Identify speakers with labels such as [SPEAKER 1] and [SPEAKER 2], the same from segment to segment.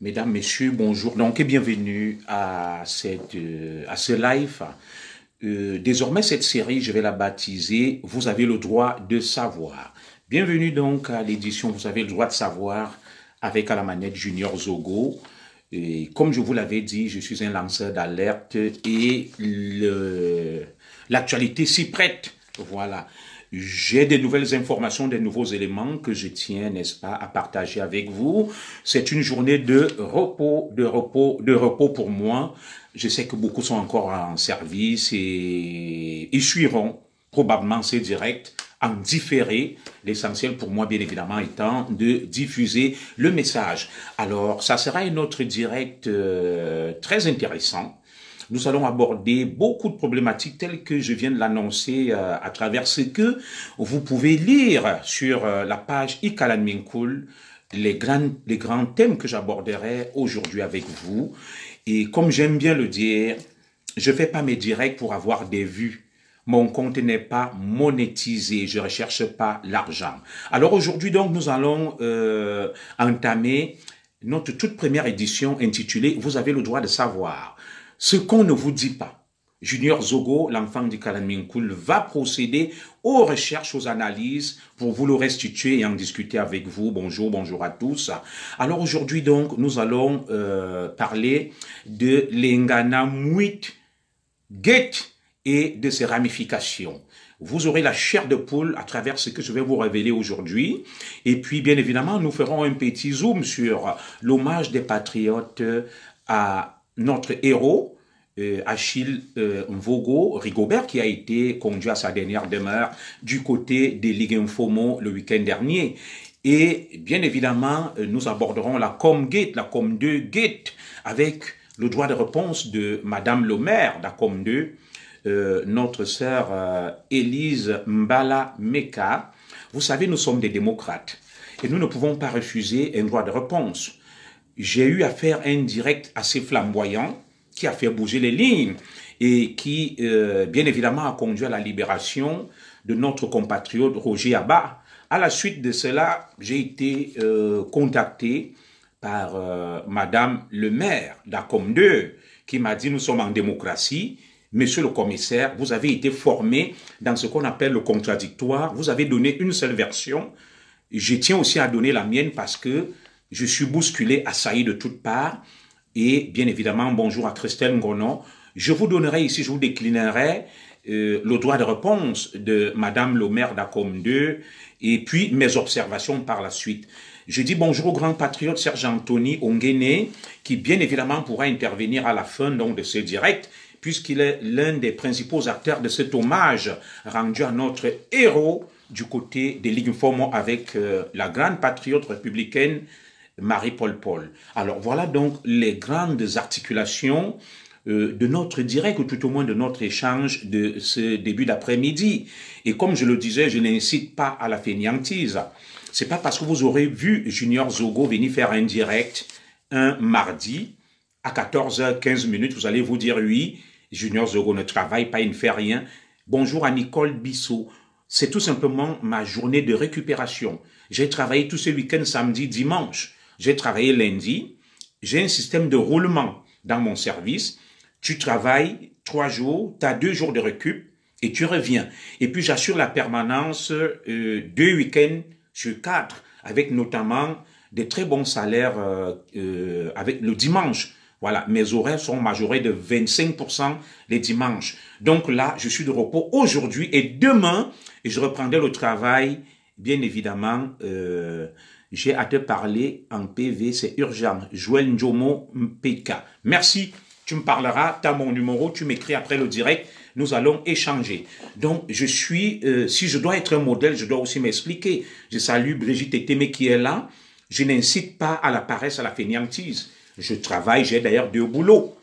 [SPEAKER 1] Mesdames, Messieurs, bonjour. Donc, et bienvenue à ce live. Désormais, cette série, je vais la baptiser « Vous avez le droit de savoir ». Bienvenue donc à l'édition « Vous avez le droit de savoir » avec à la manette Junior Zogo. Et comme je vous l'avais dit, je suis un lanceur d'alerte et l'actualité s'y prête. Voilà. J'ai des nouvelles informations, des nouveaux éléments que je tiens, n'est-ce pas, à partager avec vous. C'est une journée de repos pour moi. Je sais que beaucoup sont encore en service et ils suivront probablement ces directs en différé. L'essentiel pour moi, bien évidemment, étant de diffuser le message. Alors, ça sera un autre direct très intéressant. Nous allons aborder beaucoup de problématiques telles que je viens de l'annoncer à travers ce que vous pouvez lire sur la page Ikalan Minkul, les grands thèmes que j'aborderai aujourd'hui avec vous. Et comme j'aime bien le dire, je ne fais pas mes directs pour avoir des vues. Mon compte n'est pas monétisé, je ne recherche pas l'argent. Alors aujourd'hui donc nous allons entamer notre toute première édition intitulée « Vous avez le droit de savoir ». Ce qu'on ne vous dit pas. Junior Zogo, l'enfant du Ikalan Minkul, va procéder aux recherches, aux analyses pour vous le restituer et en discuter avec vous. Bonjour, bonjour à tous. Alors aujourd'hui donc, nous allons parler de l'Engana Muit Gate et de ses ramifications. Vous aurez la chair de poule à travers ce que je vais vous révéler aujourd'hui. Et puis, bien évidemment, nous ferons un petit zoom sur l'hommage des patriotes à notre héros, Achille Mvogo Rigobert, qui a été conduit à sa dernière demeure du côté des Ligues Infomo le week-end dernier. Et bien évidemment, nous aborderons la Com2 Gate avec le droit de réponse de Madame le maire d'Acom2, notre sœur Élise Mbala Meka. Vous savez, nous sommes des démocrates et nous ne pouvons pas refuser un droit de réponse. J'ai eu à faire un direct assez flamboyant qui a fait bouger les lignes et qui, bien évidemment, a conduit à la libération de notre compatriote Roger Abba. À la suite de cela, j'ai été contacté par Madame le maire d'Acom2 qui m'a dit « Nous sommes en démocratie. Monsieur le commissaire, vous avez été formé dans ce qu'on appelle le contradictoire. Vous avez donné une seule version. Je tiens aussi à donner la mienne parce que je suis bousculé, assailli de toutes parts. Et bien évidemment, bonjour à Christelle Ngono. Je vous donnerai ici, je vous déclinerai le droit de réponse de Madame le maire d'Acom2 et puis mes observations par la suite. Je dis bonjour au grand patriote Serge Anthony Ongene qui bien évidemment pourra intervenir à la fin donc, de ce direct puisqu'il est l'un des principaux acteurs de cet hommage rendu à notre héros du côté des Ligues Infomo avec la grande patriote républicaine Marie-Paul Paul. Alors voilà donc les grandes articulations de notre direct ou tout au moins de notre échange de ce début d'après-midi. Et comme je le disais, je n'incite pas à la fainéantise. C'est pas parce que vous aurez vu Junior Zogo venir faire un direct un mardi à 14h15, vous allez vous dire oui, Junior Zogo ne travaille pas, il ne fait rien. Bonjour à Nicole Bissot. C'est tout simplement ma journée de récupération. J'ai travaillé tout ce week-end, samedi, dimanche. J'ai travaillé lundi. J'ai un système de roulement dans mon service. Tu travailles 3 jours, tu as 2 jours de récup et tu reviens. Et puis j'assure la permanence 2 week-ends sur 4 avec notamment des très bons salaires avec le dimanche. Voilà, mes horaires sont majorés de 25% les dimanches. Donc là, je suis de repos aujourd'hui et demain, je reprendrai le travail, bien évidemment. J'ai à te parler en PV, c'est urgent. Joël Njomo Mpeka. Merci, tu me parleras, tu as mon numéro, tu m'écris après le direct, nous allons échanger. Donc, je suis, si je dois être un modèle, je dois aussi m'expliquer. Je salue Brigitte Etemé qui est là. Je n'incite pas à la paresse, à la fainéantise. Je travaille, j'ai d'ailleurs 2 boulots.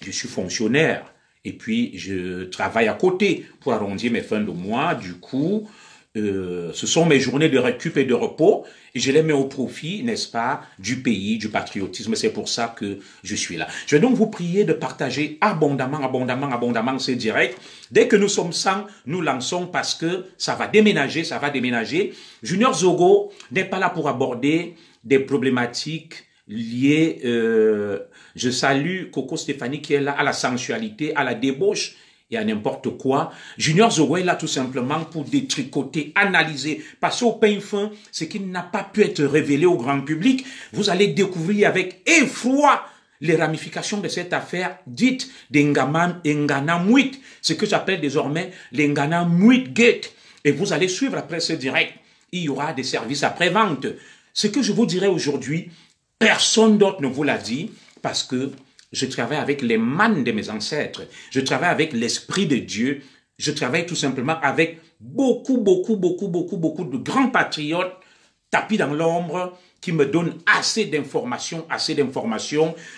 [SPEAKER 1] Je suis fonctionnaire et puis je travaille à côté pour arrondir mes fins de mois. Du coup, ce sont mes journées de récup et de repos et je les mets au profit, n'est-ce pas, du pays, du patriotisme. C'est pour ça que je suis là. Je vais donc vous prier de partager abondamment ce direct. Dès que nous sommes 100, nous lançons parce que ça va déménager, Junior Zogo n'est pas là pour aborder des problématiques liées, je salue Coco Stéphanie qui est là, à la sensualité, à la débauche et à n'importe quoi. Junior Zogo est là tout simplement pour détricoter, analyser, passer au peigne fin, ce qui n'a pas pu être révélé au grand public. Vous allez découvrir avec effroi les ramifications de cette affaire dite d'Engana Muit, ce que j'appelle désormais l'Engana Muit Gate. Et vous allez suivre après ce direct. Il y aura des services après-vente. Ce que je vous dirai aujourd'hui, personne d'autre ne vous l'a dit, parce que je travaille avec les mannes de mes ancêtres. Je travaille avec l'Esprit de Dieu. Je travaille tout simplement avec beaucoup de grands patriotes tapis dans l'ombre qui me donnent assez d'informations,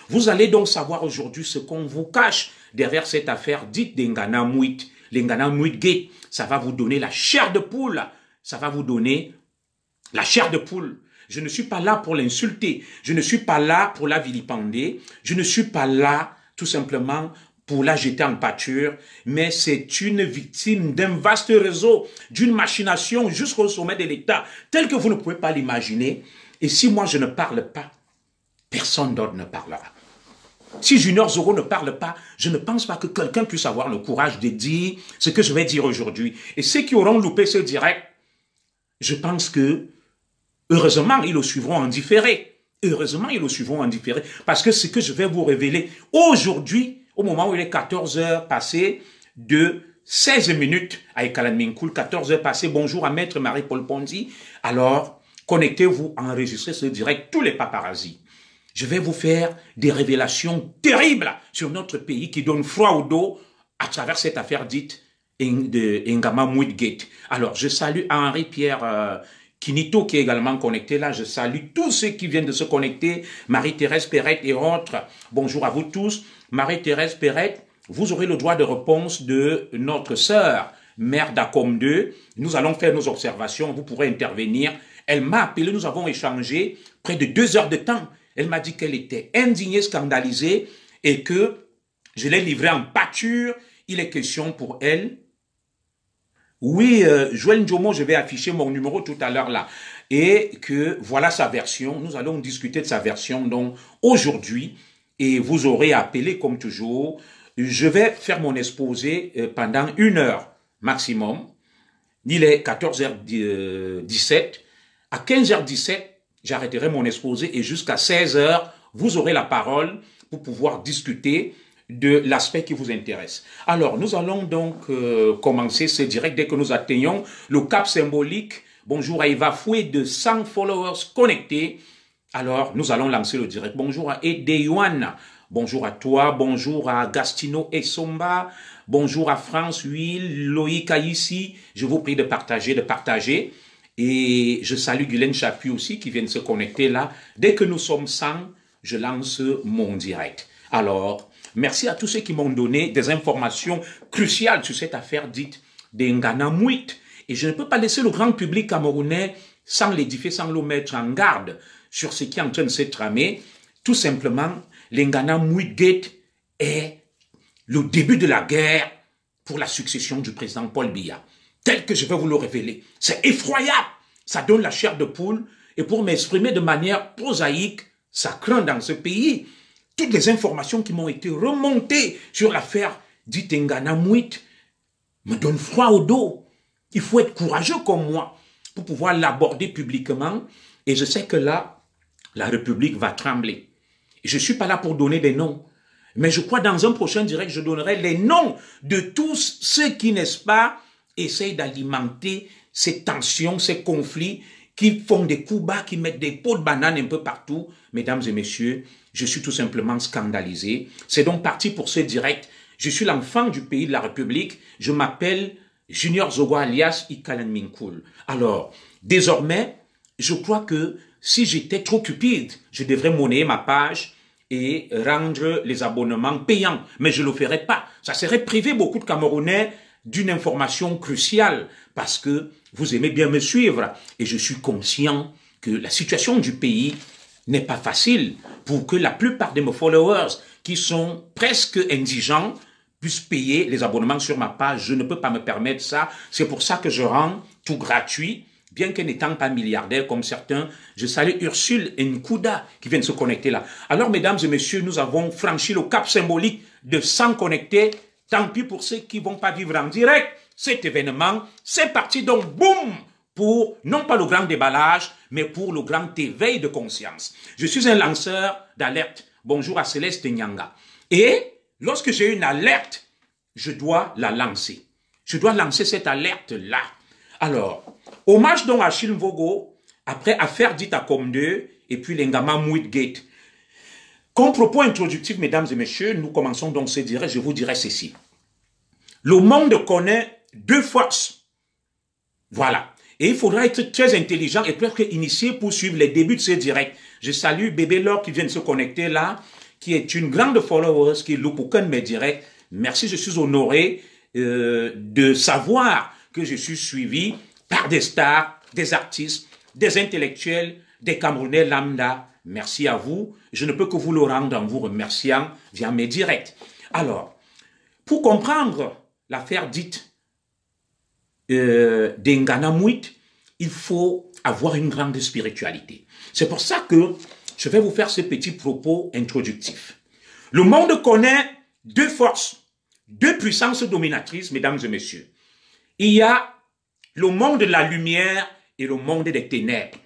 [SPEAKER 1] Vous allez donc savoir aujourd'hui ce qu'on vous cache derrière cette affaire dite d'Engana Muit, l'Engana Muit Gate. Ça va vous donner la chair de poule. Ça va vous donner la chair de poule. Je ne suis pas là pour l'insulter. Je ne suis pas là pour la vilipender. Je ne suis pas là tout simplement pour la jeter en pâture. Mais c'est une victime d'un vaste réseau, d'une machination jusqu'au sommet de l'État, tel que vous ne pouvez pas l'imaginer. Et si moi je ne parle pas, personne d'autre ne parlera. Si Junior Zogo ne parle pas, je ne pense pas que quelqu'un puisse avoir le courage de dire ce que je vais dire aujourd'hui. Et ceux qui auront loupé ce direct, je pense que, heureusement, ils le suivront en différé. Heureusement, ils le suivront en différé. Parce que ce que je vais vous révéler aujourd'hui, au moment où il est 14 heures passées de 16 minutes à Ekalan Minkoul, 14 heures passées, bonjour à Maître Marie-Paul Ponzi. Alors, connectez-vous, enregistrez ce direct, tous les paparazzis. Je vais vous faire des révélations terribles sur notre pays qui donne froid au dos à travers cette affaire dite de Engama Muit Gate. Alors, je salue Henri-Pierre Kinito qui est également connecté là. Je salue tous ceux qui viennent de se connecter. Marie-Thérèse Perrette et autres. Bonjour à vous tous. Marie-Thérèse Perrette, vous aurez le droit de réponse de notre sœur, mère d'Acom 2. Nous allons faire nos observations. Vous pourrez intervenir. Elle m'a appelé. Nous avons échangé près de 2 heures de temps. Elle m'a dit qu'elle était indignée, scandalisée et que je l'ai livrée en pâture. Il est question pour elle. Oui, Joël Njomo, je vais afficher mon numéro tout à l'heure là. Et que voilà sa version. Nous allons discuter de sa version donc aujourd'hui. Et vous aurez appelé comme toujours. Je vais faire mon exposé pendant 1 heure maximum. Il est 14h17. À 15h17, j'arrêterai mon exposé et jusqu'à 16h, vous aurez la parole pour pouvoir discuter de l'aspect qui vous intéresse. Alors, nous allons donc commencer ce direct dès que nous atteignons le cap symbolique. Bonjour à Eva Foué de 100 followers connectés. Alors, nous allons lancer le direct. Bonjour à Edeyouane. Bonjour à toi. Bonjour à Gastino Essomba. Bonjour à France Huile, Loïc Aïssi. Je vous prie de partager. Et je salue Guylaine Chapuis aussi qui vient de se connecter là. Dès que nous sommes 100, je lance mon direct. Alors, merci à tous ceux qui m'ont donné des informations cruciales sur cette affaire dite d'Engana Muit. Et je ne peux pas laisser le grand public camerounais sans l'édifier, sans le mettre en garde sur ce qui est en train de se tramer. Tout simplement, l'Engana Muit Gate est le début de la guerre pour la succession du président Paul Biya. Tel que je vais vous le révéler. C'est effroyable. Ça donne la chair de poule. Et pour m'exprimer de manière prosaïque, ça craint dans ce pays. Toutes les informations qui m'ont été remontées sur l'affaire dite Engana Muit me donnent froid au dos. Il faut être courageux comme moi pour pouvoir l'aborder publiquement. Et je sais que là, la République va trembler. Et je ne suis pas là pour donner des noms. Mais je crois dans un prochain direct, je donnerai les noms de tous ceux qui, n'est-ce pas, essayent d'alimenter ces tensions, ces conflits, qui font des coups bas, qui mettent des pots de banane un peu partout. Mesdames et messieurs, je suis tout simplement scandalisé. C'est donc parti pour ce direct. Je suis l'enfant du pays de la République. Je m'appelle Junior Zogo alias Ekalan Minkoul. Alors, désormais, je crois que si j'étais trop cupide, je devrais monnayer ma page et rendre les abonnements payants. Mais je ne le ferai pas. Ça serait priver beaucoup de Camerounais d'une information cruciale parce que vous aimez bien me suivre et je suis conscient que la situation du pays n'est pas facile pour que la plupart de mes followers qui sont presque indigents puissent payer les abonnements sur ma page. Je ne peux pas me permettre ça. C'est pour ça que je rends tout gratuit bien qu'elle n'étant pas milliardaire comme certains, je salue Ursule Nkouda qui vient de se connecter là. Alors, mesdames et messieurs, nous avons franchi le cap symbolique de 100 connectés. Tant pis pour ceux qui ne vont pas vivre en direct. Cet événement, c'est parti donc, boum, pour non pas le grand déballage, mais pour le grand éveil de conscience. Je suis un lanceur d'alerte. Bonjour à Céleste Nyanga. Et lorsque j'ai une alerte, je dois la lancer. Je dois lancer cette alerte-là. Alors, hommage donc à Achille Mvogo, après affaire dite à Comme 2, et puis l'Engama Mouitgate. Comme propos introductif, mesdames et messieurs, nous commençons donc ce direct, je vous dirai ceci. Le monde connaît deux forces. Voilà. Et il faudra être très intelligent et presque initié pour suivre les débuts de ce direct. Je salue Bébé Laure qui vient de se connecter là, qui est une grande follower, qui loupe aucun de mes directs. Merci, je suis honoré de savoir que je suis suivi par des stars, des artistes, des intellectuels, des Camerounais lambda. Merci à vous. Je ne peux que vous le rendre en vous remerciant via mes directs. Alors, pour comprendre l'affaire dite d'Engana Mouit, il faut avoir une grande spiritualité. C'est pour ça que je vais vous faire ce petit propos introductif. Le monde connaît deux forces, deux puissances dominatrices, mesdames et messieurs. Il y a le monde de la lumière et le monde des ténèbres.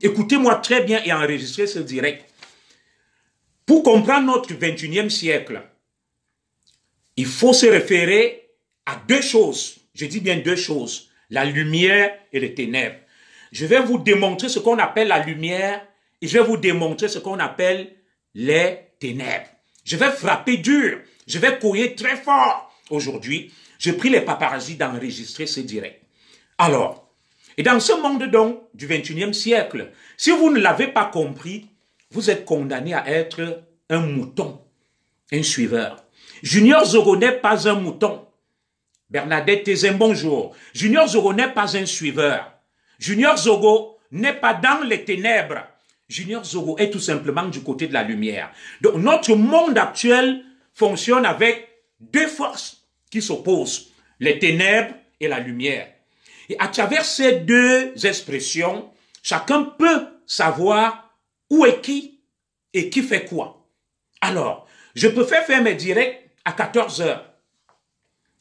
[SPEAKER 1] Écoutez-moi très bien et enregistrez ce direct. Pour comprendre notre 21e siècle, il faut se référer à deux choses. Je dis bien deux choses, la lumière et les ténèbres. Je vais vous démontrer ce qu'on appelle la lumière et je vais vous démontrer ce qu'on appelle les ténèbres. Je vais frapper dur, je vais couiller très fort. Aujourd'hui, j'ai pris les paparazzis d'enregistrer ce direct. Alors, et dans ce monde donc du 21e siècle, si vous ne l'avez pas compris, vous êtes condamné à être un mouton, un suiveur. Junior Zogo n'est pas un mouton. Bernadette Tézin, bonjour. Junior Zogo n'est pas un suiveur. Junior Zogo n'est pas dans les ténèbres. Junior Zogo est tout simplement du côté de la lumière. Donc notre monde actuel fonctionne avec deux forces qui s'opposent, les ténèbres et la lumière. Et à travers ces deux expressions, chacun peut savoir où est qui et qui fait quoi. Alors, je préfère faire mes directs à 14 heures.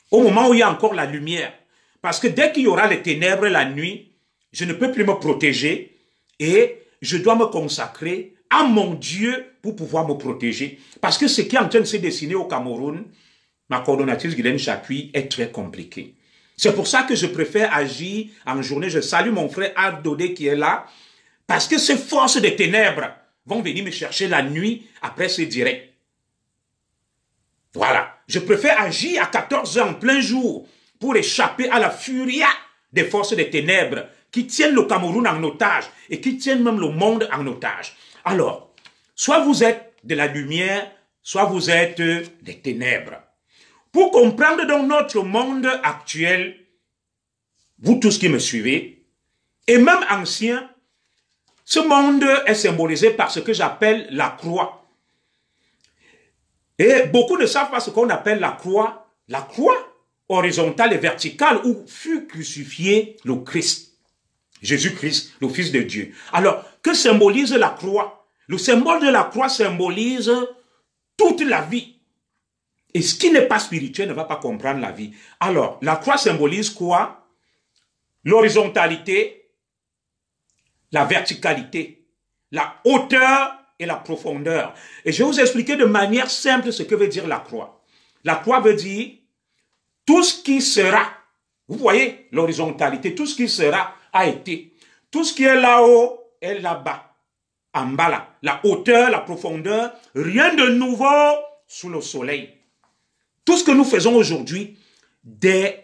[SPEAKER 1] Au moment où il y a encore la lumière. Parce que dès qu'il y aura les ténèbres la nuit, je ne peux plus me protéger et je dois me consacrer à mon Dieu pour pouvoir me protéger. Parce que ce qui est en train de se dessiner au Cameroun, ma coordonnatrice Guylaine Chapuis, est très compliqué. C'est pour ça que je préfère agir en journée. Je salue mon frère Ardodé qui est là. Parce que ces forces des ténèbres vont venir me chercher la nuit après ce direct. Voilà. Je préfère agir à 14 heures en plein jour pour échapper à la furia des forces des ténèbres qui tiennent le Cameroun en otage et qui tiennent même le monde en otage. Alors, soit vous êtes de la lumière, soit vous êtes des ténèbres. Pour comprendre donc notre monde actuel, vous tous qui me suivez, et même anciens, ce monde est symbolisé par ce que j'appelle la croix. Et beaucoup ne savent pas ce qu'on appelle la croix. La croix horizontale et verticale où fut crucifié le Christ. Jésus-Christ, le Fils de Dieu. Alors, que symbolise la croix? Le symbole de la croix symbolise toute la vie. Et ce qui n'est pas spirituel ne va pas comprendre la vie. Alors, la croix symbolise quoi? L'horizontalité, la verticalité, la hauteur et la profondeur. Et je vais vous expliquer de manière simple ce que veut dire la croix. La croix veut dire tout ce qui sera. Vous voyez l'horizontalité, tout ce qui sera a été. Tout ce qui est là-haut est là-bas. En bas là. La hauteur, la profondeur, rien de nouveau sous le soleil. Tout ce que nous faisons aujourd'hui, des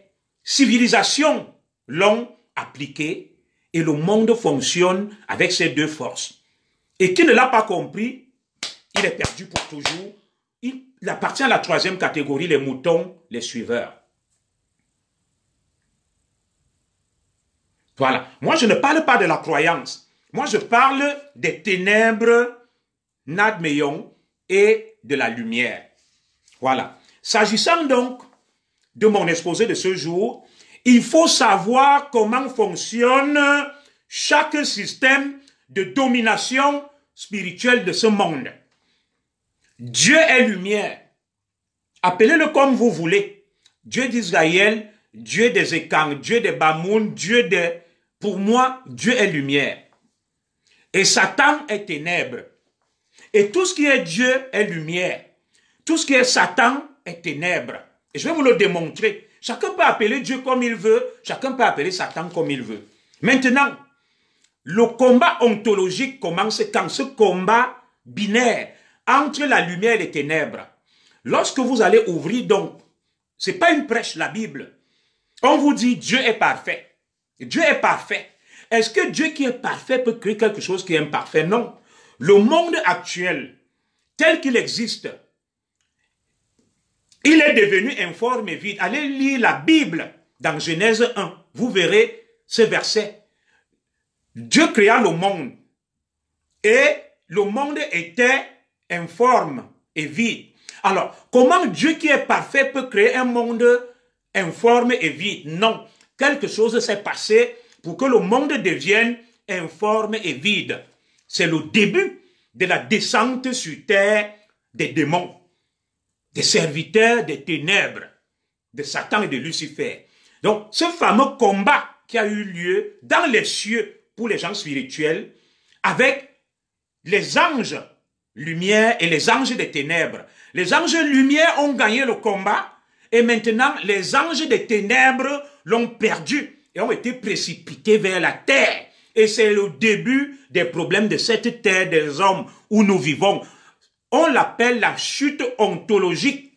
[SPEAKER 1] civilisations l'ont appliqué et le monde fonctionne avec ces deux forces. Et qui ne l'a pas compris, il est perdu pour toujours. Il appartient à la troisième catégorie, les moutons, les suiveurs. Voilà. Moi, je ne parle pas de la croyance. Moi, je parle des ténèbres, n'admettons, et de la lumière. Voilà. S'agissant donc de mon exposé de ce jour, il faut savoir comment fonctionne chaque système de domination spirituelle de ce monde. Dieu est lumière. Appelez-le comme vous voulez. Dieu d'Israël, Dieu des Ékangs, Dieu des Bamoun, Dieu des... Pour moi, Dieu est lumière. Et Satan est ténèbres. Et tout ce qui est Dieu est lumière. Tout ce qui est Satan est ténèbres. Et je vais vous le démontrer. Chacun peut appeler Dieu comme il veut. Chacun peut appeler Satan comme il veut. Maintenant, le combat ontologique commence quand ce combat binaire entre la lumière et les ténèbres. Lorsque vous allez ouvrir donc, c'est pas une prêche la Bible. On vous dit Dieu est parfait. Dieu est parfait. Est-ce que Dieu qui est parfait peut créer quelque chose qui est imparfait? Non. Le monde actuel, tel qu'il existe, il est devenu informe et vide. Allez lire la Bible dans Genèse 1. Vous verrez ce verset. Dieu créa le monde. Et le monde était informe et vide. Alors, comment Dieu qui est parfait peut créer un monde informe et vide? Non. Quelque chose s'est passé pour que le monde devienne informe et vide. C'est le début de la descente sur terre des démons, des serviteurs des ténèbres, de Satan et de Lucifer. Donc, ce fameux combat qui a eu lieu dans les cieux pour les gens spirituels, avec les anges lumière et les anges des ténèbres. Les anges lumière ont gagné le combat et maintenant les anges des ténèbres l'ont perdu et ont été précipités vers la terre. Et c'est le début des problèmes de cette terre des hommes où nous vivons. On l'appelle la chute ontologique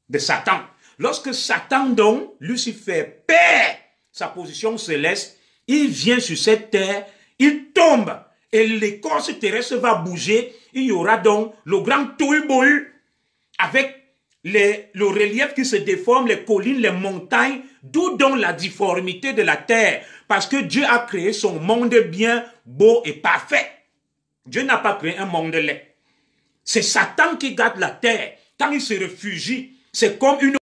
[SPEAKER 1] de Satan. Lorsque Satan, donc, Lucifer, perd sa position céleste, il vient sur cette terre, il tombe et l'écorce terrestre va bouger. Il y aura donc le grand tohu-bohu avec le relief qui se déforme, les collines, les montagnes, d'où donc la difformité de la terre. Parce que Dieu a créé son monde bien, beau et parfait. Dieu n'a pas créé un monde laid. C'est Satan qui garde la terre. Quand il se réfugie, c'est comme une